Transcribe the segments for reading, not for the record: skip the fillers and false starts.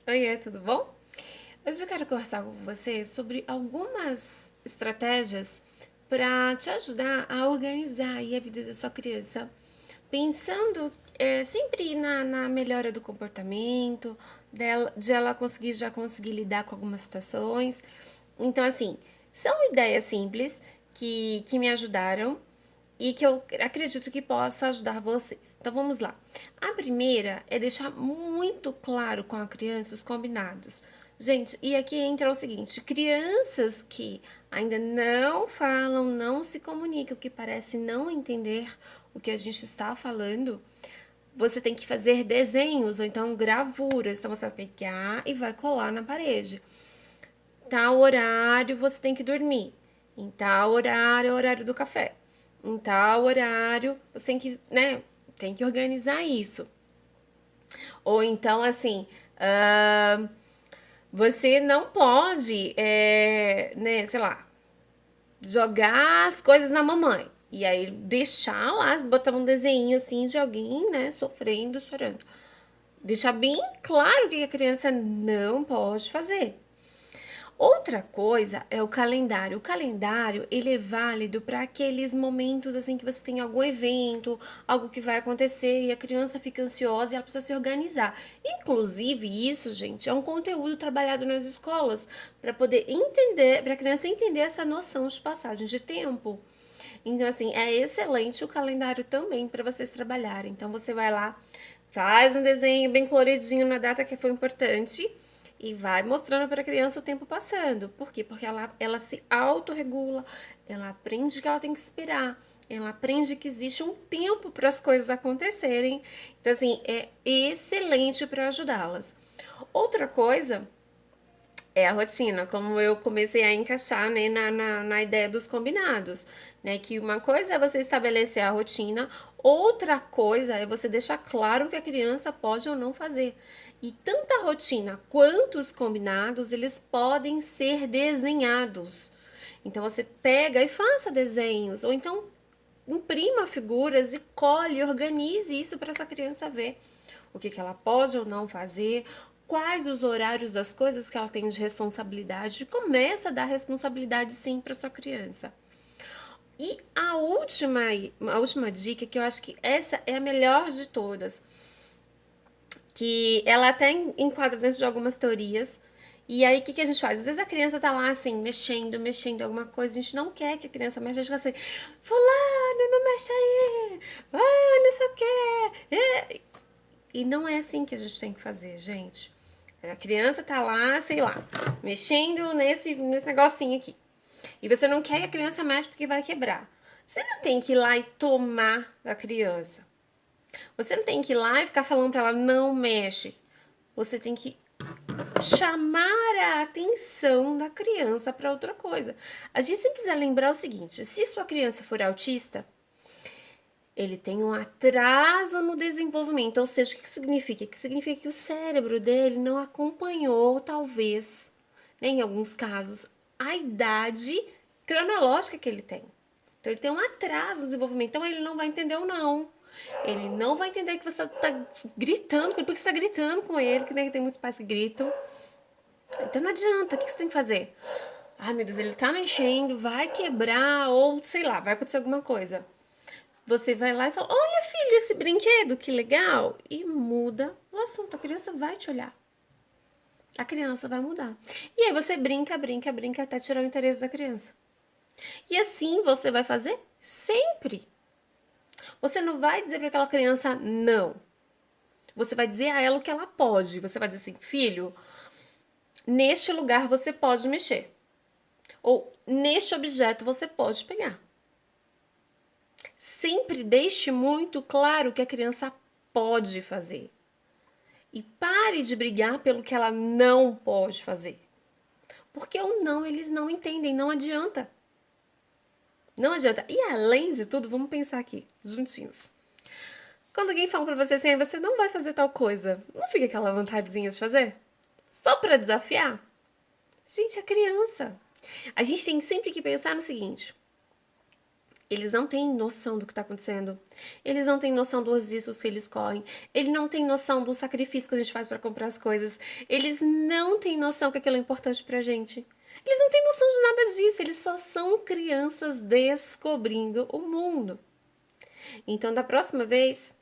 Oiê, tudo bom? Hoje eu quero conversar com você sobre algumas estratégias para te ajudar a organizar aí a vida da sua criança, pensando sempre na melhora do comportamento, de ela conseguir lidar com algumas situações. Então, assim, são ideias simples que me ajudaram e que eu acredito que possa ajudar vocês. Então vamos lá. A primeira é deixar muito claro com a criança os combinados. Gente, e aqui entra o seguinte: crianças que ainda não falam, não se comunicam, que parece não entender o que a gente está falando, você tem que fazer desenhos ou então gravuras. Então você vai pegar e vai colar na parede. Tal horário você tem que dormir. Em tal horário é o horário do café. Em tal horário você tem que, né, tem que organizar isso. Ou então, assim, você não pode, né, sei lá, jogar as coisas na mamãe. E aí deixar lá, botar um desenho assim de alguém, né, sofrendo, chorando. Deixar bem claro o que a criança não pode fazer. Outra coisa é o calendário. O calendário, ele é válido para aqueles momentos assim que você tem algum evento, algo que vai acontecer e a criança fica ansiosa e ela precisa se organizar. Inclusive, isso, gente, é um conteúdo trabalhado nas escolas para poder entender, para a criança entender essa noção de passagem de tempo. Então, assim, é excelente o calendário também para vocês trabalharem. Então, você vai lá, faz um desenho bem coloridinho na data que foi importante e vai mostrando para a criança o tempo passando. Por quê? Porque ela se autorregula, ela aprende que ela tem que esperar, ela aprende que existe um tempo para as coisas acontecerem. Então, assim, é excelente para ajudá-las. Outra coisa é a rotina, como eu comecei a encaixar, né, na ideia dos combinados, né? Que uma coisa é você estabelecer a rotina, outra coisa é você deixar claro o que a criança pode ou não fazer. E tanto a rotina quanto os combinados, eles podem ser desenhados. Então você pega e faça desenhos, ou então imprima figuras e colhe, organize isso para essa criança ver o que ela pode ou não fazer, quais os horários das coisas que ela tem de responsabilidade, e começa a dar responsabilidade sim para sua criança. E a última dica, que eu acho que essa é a melhor de todas, que ela até enquadra dentro de algumas teorias. E aí, o que a gente faz? Às vezes a criança tá lá, assim, mexendo em alguma coisa, a gente não quer que a criança mexa, a gente fica assim, fulano, não mexe aí, não sei o quê. E não é assim que a gente tem que fazer, gente. A criança tá lá, sei lá, mexendo nesse negocinho aqui. E você não quer que a criança mexa porque vai quebrar. Você não tem que ir lá e tomar da criança. Você não tem que ir lá e ficar falando pra ela não mexe. Você tem que chamar a atenção da criança para outra coisa. A gente sempre precisa lembrar o seguinte: se sua criança for autista, ele tem um atraso no desenvolvimento. Ou seja, o que significa? Que significa que o cérebro dele não acompanhou, talvez, né, em alguns casos, a idade cronológica que ele tem. Então ele tem um atraso no desenvolvimento, então ele não vai entender o não. Ele não vai entender que você está gritando com ele, porque você está gritando com ele, que né, tem muitos pais que gritam. Então não adianta, o que você tem que fazer? Ai meu Deus, ele tá mexendo, vai quebrar, ou sei lá, vai acontecer alguma coisa. Você vai lá e fala: Olha, filho, esse brinquedo, que legal. E muda o assunto. A criança vai te olhar. A criança vai mudar. E aí você brinca até tirar o interesse da criança. E assim você vai fazer sempre. Você não vai dizer para aquela criança não. Você vai dizer a ela o que ela pode. Você vai dizer assim: filho, neste lugar você pode mexer. Ou neste objeto você pode pegar. Sempre deixe muito claro o que a criança pode fazer. E pare de brigar pelo que ela não pode fazer. Porque o não eles não entendem, não adianta. Não adianta. E além de tudo, vamos pensar aqui, juntinhos. Quando alguém fala pra você assim, você não vai fazer tal coisa, não fica aquela vontadezinha de fazer? Só pra desafiar? Gente, é criança. A gente tem sempre que pensar no seguinte: Eles não têm noção do que está acontecendo. Eles não têm noção dos riscos que eles correm. Eles não têm noção do sacrifício que a gente faz para comprar as coisas. Eles não têm noção que aquilo é importante pra gente. Eles não têm noção de nada disso. Eles só são crianças descobrindo o mundo. Então, da próxima vez,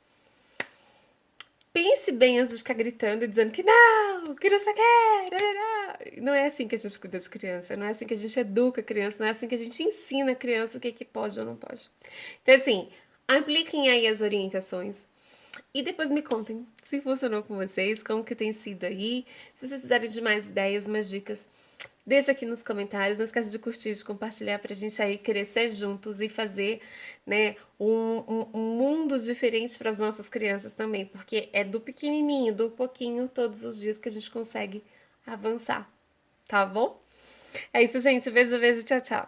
pense bem antes de ficar gritando e dizendo que não sei o que. Não é assim que a gente cuida de criança, não é assim que a gente educa a criança, não é assim que a gente ensina a criança o que pode ou não pode. Então, assim, apliquem aí as orientações e depois me contem se funcionou com vocês, como que tem sido aí. Se vocês precisarem de mais ideias, mais dicas, deixa aqui nos comentários. Não esquece de curtir, de compartilhar pra gente aí crescer juntos e fazer, né, um mundo diferente para as nossas crianças também, porque é do pequenininho, do pouquinho, todos os dias que a gente consegue avançar, tá bom? É isso, gente. Beijo, beijo, tchau, tchau.